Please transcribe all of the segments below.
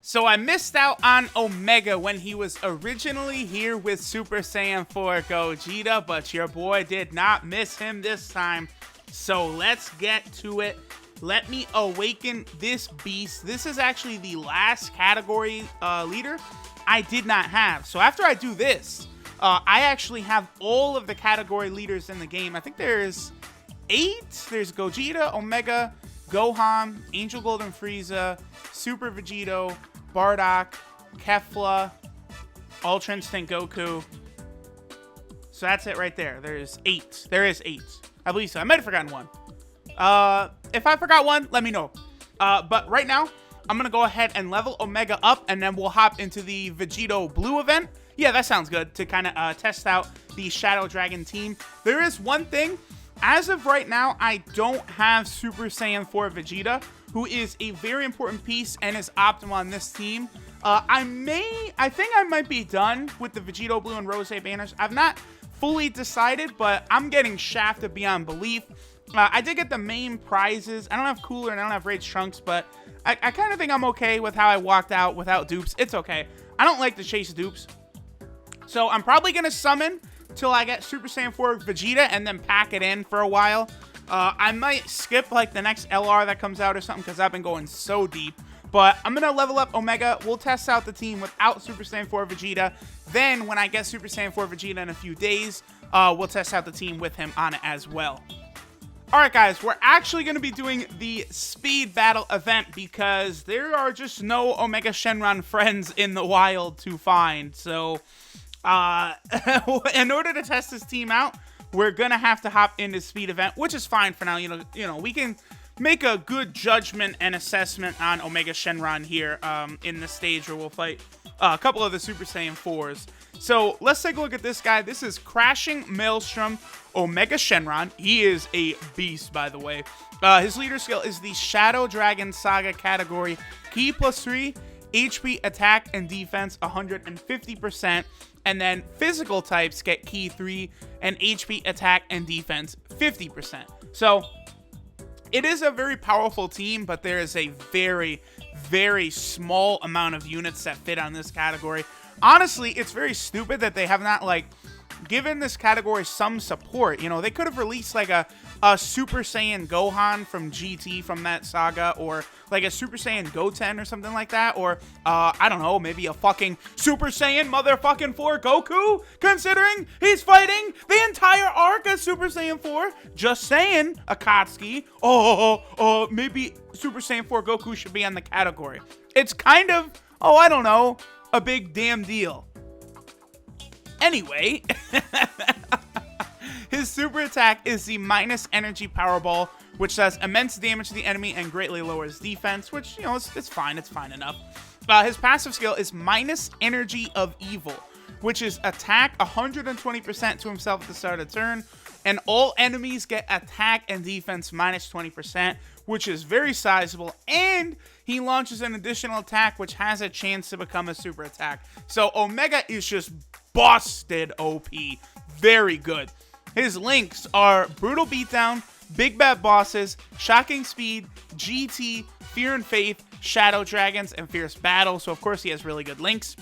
So I missed out on Omega when he was originally here with Super Saiyan 4 Gogeta, but your boy did not miss him this time. So let's get to it. Let me awaken this beast. This is actually the last category leader I did not have. So after I do this, I actually have all of the category leaders in the game. I think there's 8. There's Gogeta, Omega, Gohan, Angel Golden Frieza, Super Vegito, Bardock, Kefla, Ultra Instinct Goku. So that's it right there. There's 8. There is 8. I believe so. I might have forgotten one. If I forgot one, let me know. But right now, I'm going to go ahead and level Omega up, and then we'll hop into the Vegito Blue event. Yeah, that sounds good to kind of test out the Shadow Dragon team. There is one thing. As of right now, I don't have Super Saiyan 4 Vegeta, who is a very important piece and is optimal on this team. I think I might be done with the Vegito Blue and Rose banners. I've not fully decided, but I'm getting shafted beyond belief. I did get the main prizes. I don't have Cooler and I don't have Rage Trunks, but I kind of think I'm okay with how I walked out without dupes. It's okay. I don't like to chase dupes. So I'm probably going to summon till I get Super Saiyan 4 Vegeta and then pack it in for a while. I might skip like the next LR that comes out or something because I've been going so deep. But I'm going to level up Omega. We'll test out the team without Super Saiyan 4 Vegeta. Then when I get Super Saiyan 4 Vegeta in a few days, we'll test out the team with him on it as well. Alright guys, we're actually going to be doing the speed battle event because there are just no Omega Shenron friends in the wild to find. So, in order to test this team out, we're going to have to hop into speed event, which is fine for now. You know, we can make a good judgment and assessment on Omega Shenron here in the stage where we'll fight a couple of the Super Saiyan 4s. So let's take a look at this guy. This is Crashing Maelstrom Omega Shenron. He is a beast, by the way. His leader skill is the Shadow Dragon Saga category. Ki +3, HP, attack, and defense 150%. And then physical types get Ki 3 and HP, attack, and defense 50%. So it is a very powerful team, but there is a very, very small amount of units that fit on this category. Honestly, it's very stupid that they have not, like, given this category some support. You know, they could have released, like, a Super Saiyan Gohan from GT from that saga, or, like, a Super Saiyan Goten or something like that, or, I don't know, maybe a fucking Super Saiyan motherfucking 4 Goku, considering he's fighting the entire arc of Super Saiyan 4. Just saying, Akatsuki. Maybe Super Saiyan 4 Goku should be on the category. It's kind of, I don't know, a big damn deal. Anyway, his super attack is the minus energy Powerball, which does immense damage to the enemy and greatly lowers defense, which, you know, it's fine. It's fine enough. His passive skill is minus energy of evil, which is attack 120% to himself at the start of the turn, and all enemies get attack and defense minus 20%, which is very sizable, and he launches an additional attack, which has a chance to become a super attack. So Omega is just busted OP. Very good. His links are Brutal Beatdown, Big Bad Bosses, Shocking Speed, GT, Fear and Faith, Shadow Dragons, and Fierce Battle. So of course he has really good links.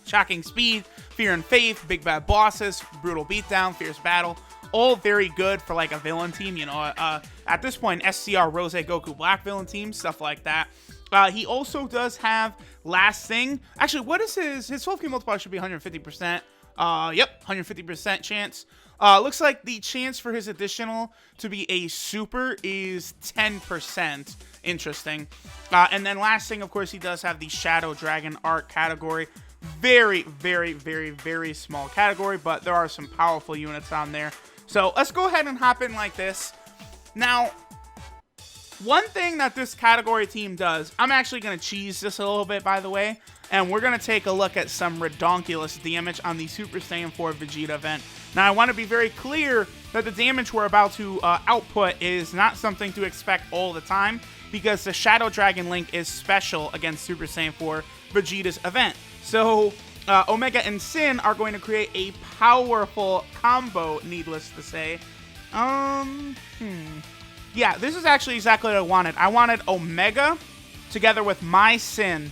Shocking Speed, Fear and Faith, Big Bad Bosses, Brutal Beatdown, Fierce Battle. All very good for like a villain team, you know, at this point, SCR, Rose, Goku, Black villain team, stuff like that. He also does have Last Thing. Actually, what is his 12 key multiplier should be 150%. Yep, 150% chance. Looks like the chance for his additional to be a super is 10%. Interesting. And then Last Thing, of course, he does have the Shadow Dragon Arc category. Very, very, very, very small category, but there are some powerful units on there. So let's go ahead and hop in like this. Now, one thing that this category team does, I'm actually going to cheese this a little bit, by the way, and we're going to take a look at some redonkulous damage on the Super Saiyan 4 Vegeta event. Now, I want to be very clear that the damage we're about to output is not something to expect all the time, because the Shadow Dragon link is special against Super Saiyan 4 Vegeta's event. So Omega and Sin are going to create a powerful combo, needless to say. Yeah, this is actually exactly what I wanted. I wanted Omega together with my Sin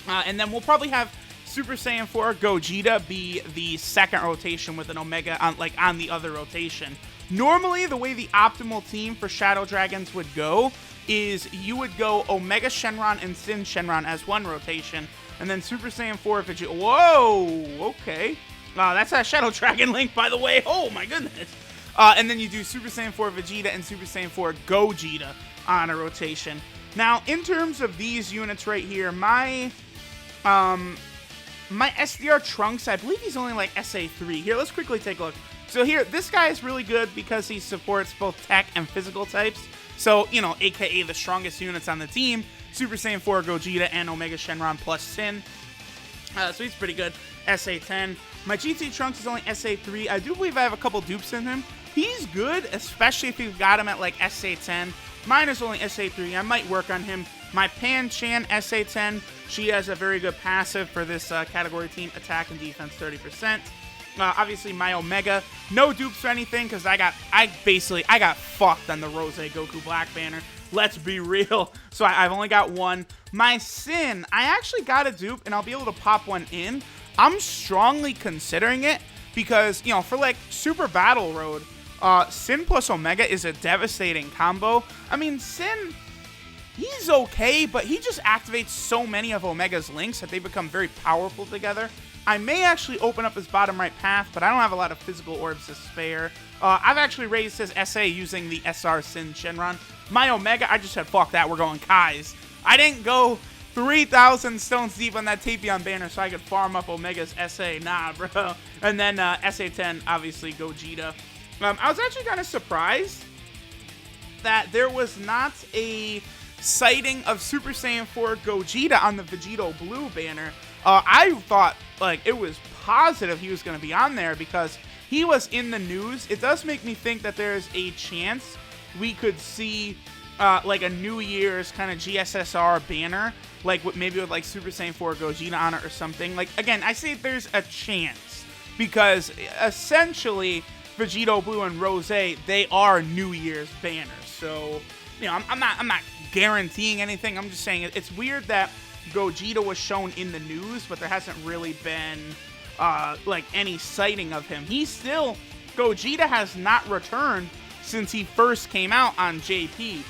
And then we'll probably have Super Saiyan 4 Gogeta be the second rotation with an Omega on the other rotation. Normally, the way the optimal team for Shadow Dragons would go is you would go Omega Shenron and Sin Shenron as one rotation, and then Super Saiyan 4 Vegeta. Whoa, okay. That's a Shadow Dragon link, by the way. Oh my goodness. And then you do Super Saiyan 4 Vegeta and Super Saiyan 4 Gogeta on a rotation. Now, in terms of these units right here, my SDR Trunks, I believe he's only like SA3. Here, let's quickly take a look. So here, this guy is really good because he supports both tech and physical types. So, you know, aka the strongest units on the team, Super Saiyan 4 Gogeta and Omega Shenron plus Sin. So he's pretty good. SA10. My GT Trunks is only SA3. I do believe I have a couple dupes in him. He's good, especially if you've got him at like SA10. Mine is only SA3. I might work on him. My Pan Chan SA10. She has a very good passive for this category team. Attack and defense 30%. Obviously, my Omega. No dupes or anything because I got fucked on the Rose Goku Black banner. Let's be real. So I've only got one. My Sin, I actually got a dupe and I'll be able to pop one in. I'm strongly considering it because, you know, for like Super Battle Road, Sin plus Omega is a devastating combo. I mean, Sin, he's okay, but he just activates so many of Omega's links that they become very powerful together. I may actually open up his bottom right path, but I don't have a lot of physical orbs to spare. I've actually raised his SA using the SR Sin Shenron. My Omega, I just said, fuck that, we're going Kai's. I didn't go 3,000 stones deep on that Tapion banner so I could farm up Omega's SA. Nah, bro. And then SA10, obviously, Gogeta. I was actually kind of surprised that there was not a sighting of Super Saiyan 4 Gogeta on the Vegito Blue banner. I thought, like, it was positive he was going to be on there because he was in the news. It does make me think that there's a chance we could see, like, a New Year's kind of GSSR banner, like, maybe with, like, Super Saiyan 4 Gogeta on it or something. Like, again, I say there's a chance because, essentially, Vegito Blue and Rose, they are New Year's banners. So, you know, I'm not guaranteeing anything. I'm just saying it's weird that Gogeta was shown in the news, but there hasn't really been, like, any sighting of him. Gogeta has not returned since he first came out on JP.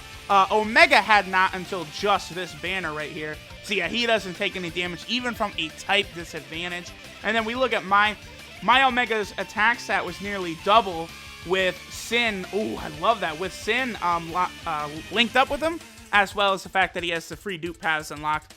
Omega had not until just this banner right here. So yeah, he doesn't take any damage, even from a type disadvantage. And then we look at my Omega's attack stat was nearly double with Sin. Ooh, I love that. With Sin linked up with him, as well as the fact that he has the free dupe paths unlocked.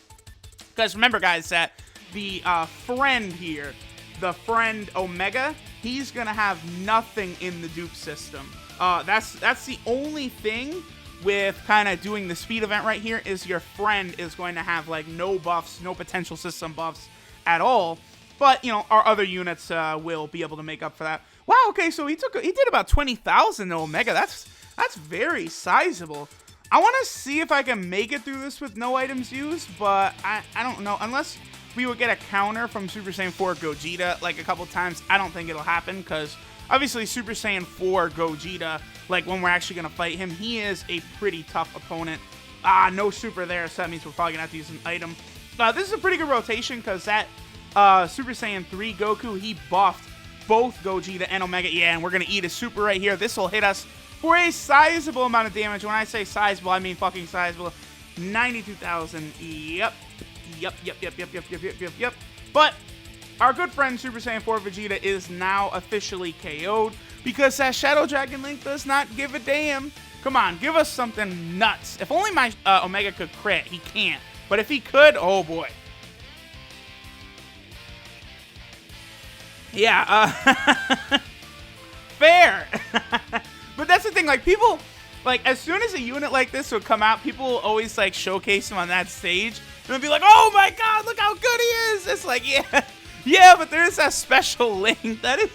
Because remember, guys, that the friend here, the friend Omega, he's going to have nothing in the dupe system. That's the only thing with kind of doing the speed event right here is your friend is going to have, like, no buffs, no potential system buffs at all. But, you know, our other units will be able to make up for that. Wow, okay, so he did about 20,000 to Omega. That's very sizable. I want to see if I can make it through this with no items used, but I don't know. Unless we would get a counter from Super Saiyan 4 Gogeta, like, a couple times, I don't think it'll happen, because obviously Super Saiyan 4 Gogeta, like, when we're actually going to fight him, he is a pretty tough opponent. No super there, so that means we're probably going to have to use an item. This is a pretty good rotation, because that Super Saiyan 3 Goku, he buffed both Gogeta and Omega. Yeah, and we're going to eat a super right here. This will hit us for a sizable amount of damage. When I say sizable, I mean fucking sizable. 92,000. Yep. But our good friend Super Saiyan 4 Vegeta is now officially KO'd because that Shadow Dragon Link does not give a damn. Come on, give us something nuts. If only my Omega could crit. He can't. But if he could, oh boy. Yeah, fair. But that's the thing, like, people, like, as soon as a unit like this would come out, people will always, like, showcase him on that stage. And they'll be like, oh my god, look how good he is. It's like, yeah, but there is that special link. That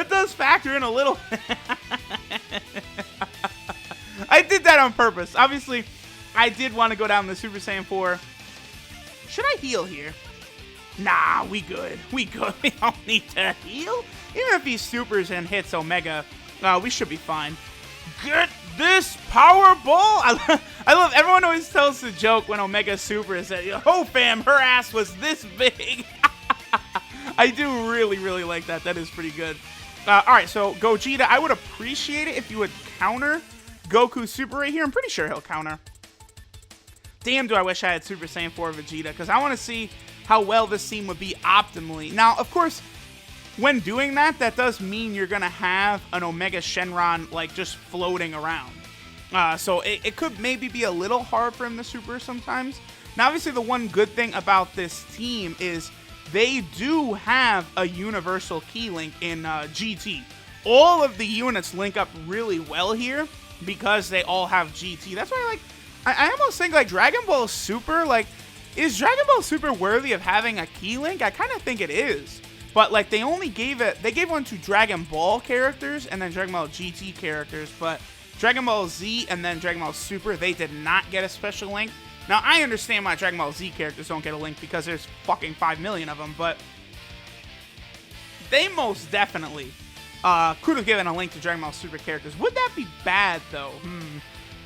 does factor in a little. I did that on purpose. Obviously, I did want to go down the Super Saiyan 4. Should I heal here? Nah, we good. We good. We don't need to heal. Even if he supers and hits Omega, we should be fine. Get this power ball. I love, everyone always tells the joke when Omega Super is that, oh fam, her ass was this big. I do really, really like that. That is pretty good. Alright, so Gogeta, I would appreciate it if you would counter Goku Super right here. I'm pretty sure he'll counter. Damn, do I wish I had Super Saiyan 4 Vegeta, because I want to see how well this team would be optimally. Now, of course, when doing that, that does mean you're going to have an Omega Shenron, like, just floating around. So it could maybe be a little hard for him to super sometimes. Now, obviously, the one good thing about this team is they do have a universal key link in GT. All of the units link up really well here because they all have GT. That's why, like, I almost think, like, Dragon Ball Super, like, is Dragon Ball Super worthy of having a key link? I kind of think it is. But, like, they only gave it, they gave one to Dragon Ball characters and then Dragon Ball GT characters, but Dragon Ball Z and then Dragon Ball Super, they did not get a special link. Now, I understand why Dragon Ball Z characters don't get a link because there's fucking 5 million of them, but they most definitely could have given a link to Dragon Ball Super characters. Would that be bad, though?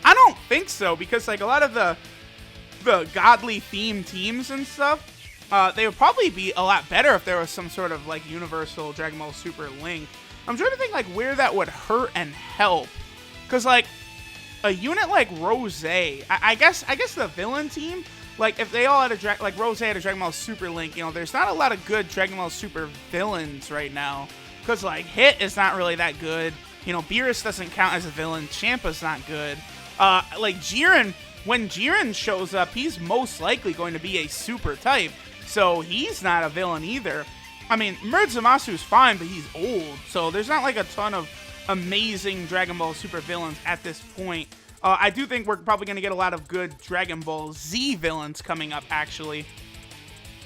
I don't think so, because, like, a lot of the godly themed teams and stuff, they would probably be a lot better if there was some sort of, like, universal Dragon Ball Super link. I'm trying to think, like, where that would hurt and help. Because, like, a unit like Rose, I guess the villain team, like, if they all had a, like, Rose had a Dragon Ball Super link, you know, there's not a lot of good Dragon Ball Super villains right now. Because, like, Hit is not really that good. You know, Beerus doesn't count as a villain. Champa's not good. Like, Jiren, when Jiren shows up, he's most likely going to be a super type. So he's not a villain either. I mean, Murdzamasu's fine, but he's old. So there's not, like, a ton of amazing Dragon Ball Super villains at this point. I do think we're probably going to get a lot of good Dragon Ball Z villains coming up, actually.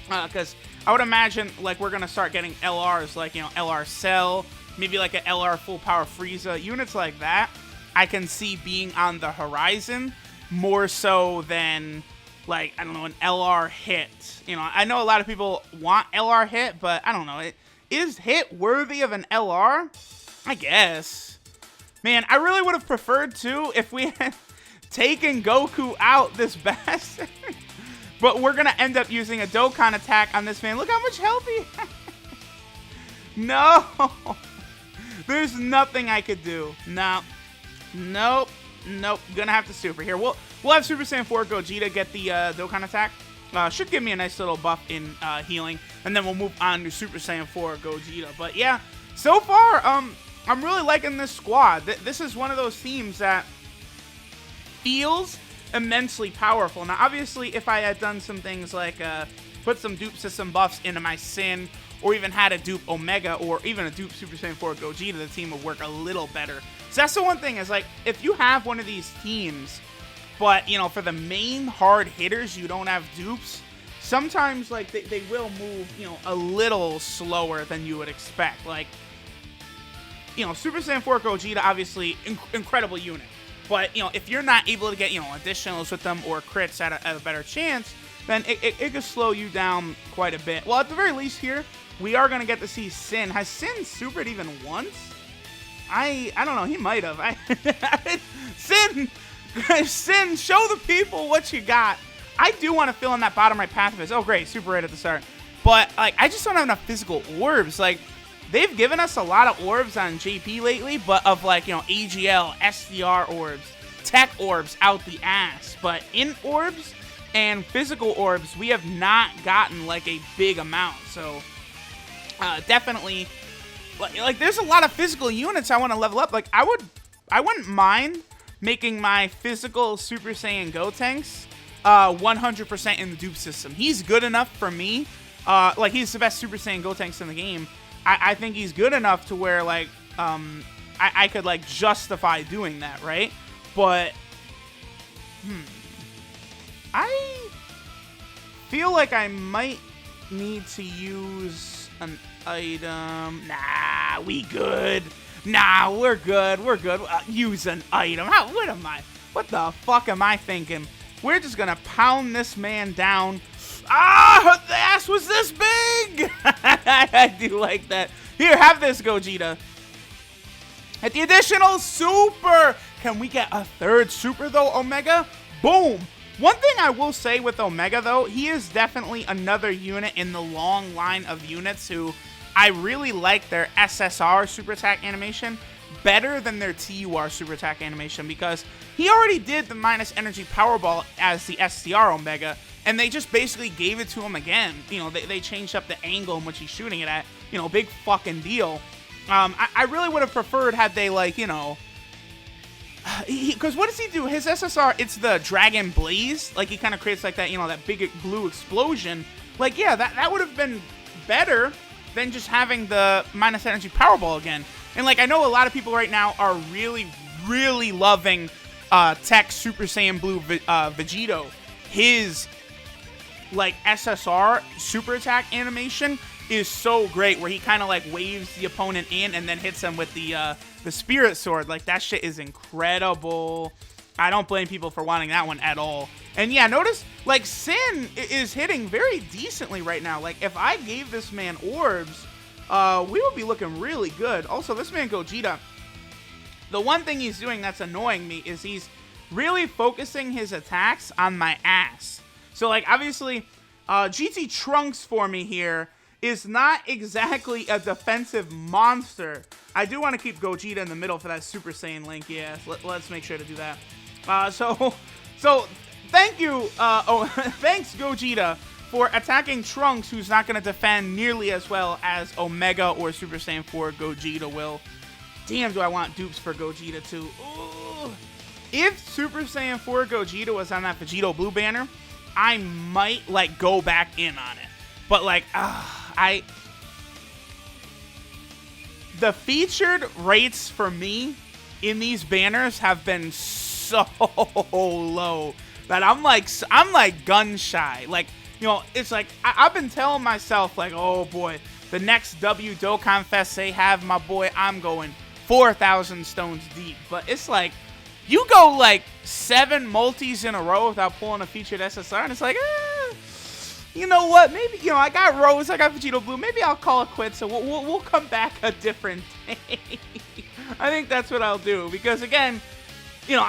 Because I would imagine, like, we're going to start getting LRs, like, you know, LR Cell, maybe like a LR Full Power Frieza. Units like that, I can see being on the horizon more so than, like, I don't know, an LR Hit. You know, I know a lot of people want LR Hit, but I don't know. Is Hit worthy of an LR? I guess. Man, I really would have preferred to if we had taken Goku out this bastard. But we're going to end up using a Dokkan attack on this man. Look how much health he has. No. There's nothing I could do. No. Nope. Nope. Gonna have to super here. We'll have Super Saiyan 4 Gogeta get the Dokkan attack. Should give me a nice little buff in healing. And then we'll move on to Super Saiyan 4 Gogeta. But yeah, so far, I'm really liking this squad. This is one of those teams that feels immensely powerful. Now, obviously, if I had done some things like put some dupe system buffs into my Sin, or even had a dupe Omega, or even a dupe Super Saiyan 4 Gogeta, the team would work a little better. So that's the one thing, is like, if you have one of these teams, but, you know, for the main hard hitters, you don't have dupes, sometimes, like, they will move, you know, a little slower than you would expect. Like, you know, Super Saiyan 4 Gogeta, obviously, incredible unit. But, you know, if you're not able to get, you know, additionals with them or crits at a better chance, then it could slow you down quite a bit. Well, at the very least here, we are going to get to see Sin. Has Sin supered even once? I don't know. He might have. Sin, show the people what you got. I do want to fill in that bottom right path of his. Oh, great. Super right at the start. But, like, I just don't have enough physical orbs. Like, they've given us a lot of orbs on JP lately, but of, like, you know, AGL, SDR orbs, tech orbs out the ass. But in orbs and physical orbs, we have not gotten, like, a big amount. So, definitely, like, there's a lot of physical units I want to level up. Like, I wouldn't mind making my physical Super Saiyan Gotenks 100% in the dupe system. He's good enough for me. Like, he's the best Super Saiyan Gotenks in the game. I think he's good enough to where, like, I could, like, justify doing that, right? But, I feel like I might need to use an item. Nah, we good. Nah, we're good. We're good. Use an item. What the fuck am I thinking? We're just gonna pound this man down. Ah, the ass was this big! I do like that. Here, have this, Gogeta. At the additional super! Can we get a third super, though, Omega? Boom. One thing I will say with Omega, though, he is definitely another unit in the long line of units who I really like their SSR super attack animation better than their TUR super attack animation, because he already did the minus energy Powerball as the STR Omega, and they just basically gave it to him again. You know, they changed up the angle in which he's shooting it at. You know, big fucking deal. I really would have preferred had they, like, you know, because what does he do? His SSR, it's the Dragon Blaze. Like, he kind of creates, like, that, you know, that big blue explosion. Like, yeah, that would have been better than just having the minus energy Powerball again. And, like, I know a lot of people right now are really, really loving Tech Super Saiyan Blue Vegito. His, like, SSR super attack animation is so great, where he kind of, like, waves the opponent in and then hits him with the Spirit Sword. Like, that shit is incredible. I don't blame people for wanting that one at all. And yeah, notice, like, Sin is hitting very decently right now. Like, if I gave this man orbs, we would be looking really good. Also, this man Gogeta, the one thing he's doing that's annoying me is he's really focusing his attacks on my ass. So, like, obviously, GT Trunks for me here is not exactly a defensive monster. I do want to keep Gogeta in the middle for that Super Saiyan Link. Yeah, let's make sure to do that. So thank you, thanks Gogeta for attacking Trunks, who's not going to defend nearly as well as Omega or Super Saiyan 4 Gogeta will. Damn, do I want dupes for Gogeta too. Ooh. If Super Saiyan 4 Gogeta was on that Vegito Blue banner, I might, like, go back in on it. But, like, the featured rates for me in these banners have been so low that I'm like gun shy. Like, you know, it's like I've been telling myself, like, oh boy, the next W Dokkan Fest they have, my boy, I'm going 4,000 stones deep. But it's like, you go like 7 multis in a row without pulling a featured SSR, and it's like, you know what? Maybe, you know, I got Rose, I got Vegito Blue. Maybe I'll call it quits, so we'll come back a different day. I think that's what I'll do, because again, you know,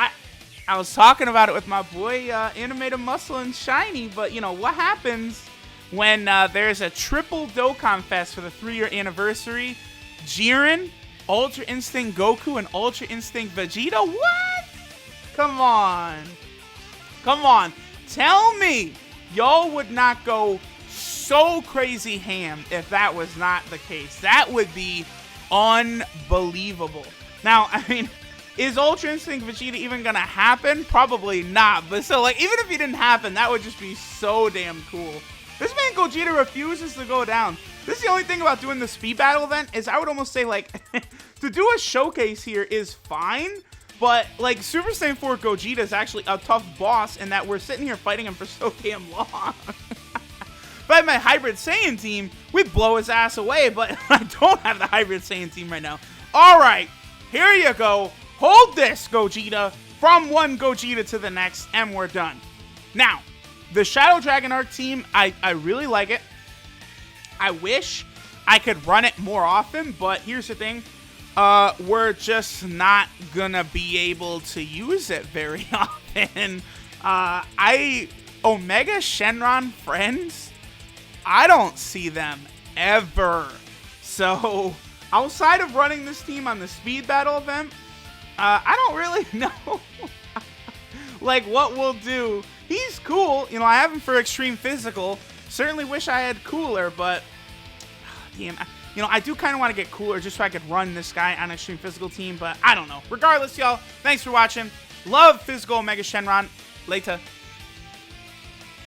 I was talking about it with my boy Animated Muscle and Shiny, but you know what happens when there's a triple Dokkan Fest for the 3-year anniversary? Jiren, Ultra Instinct Goku, and Ultra Instinct Vegeta? What? Come on. Come on. Tell me y'all would not go so crazy ham if that was not the case. That would be unbelievable. Now, I mean, is Ultra Instinct Vegeta even gonna happen? Probably not. But still, like, even if it didn't happen, that would just be so damn cool. This man Gogeta refuses to go down. This is the only thing about doing the speed battle event, is I would almost say, like, to do a showcase here is fine, but, like, Super Saiyan 4 Gogeta is actually a tough boss in that we're sitting here fighting him for so damn long. If I had my Hybrid Saiyan team, we'd blow his ass away, but I don't have the Hybrid Saiyan team right now. Alright, here you go. Hold this, Gogeta, from one Gogeta to the next, and we're done. Now, the Shadow Dragon Arc team, I really like it. I wish I could run it more often, but here's the thing. We're just not gonna be able to use it very often. Omega Shenron friends, I don't see them ever. So, outside of running this team on the speed battle event, I don't really know like what we'll do. He's cool, you know, I have him for Extreme Physical. Certainly wish I had Cooler, but damn, you know, I do kind of want to get Cooler just so I could run this guy on Extreme Physical team, but I don't know. Regardless, y'all, thanks for watching. Love Physical Omega Shenron. Later.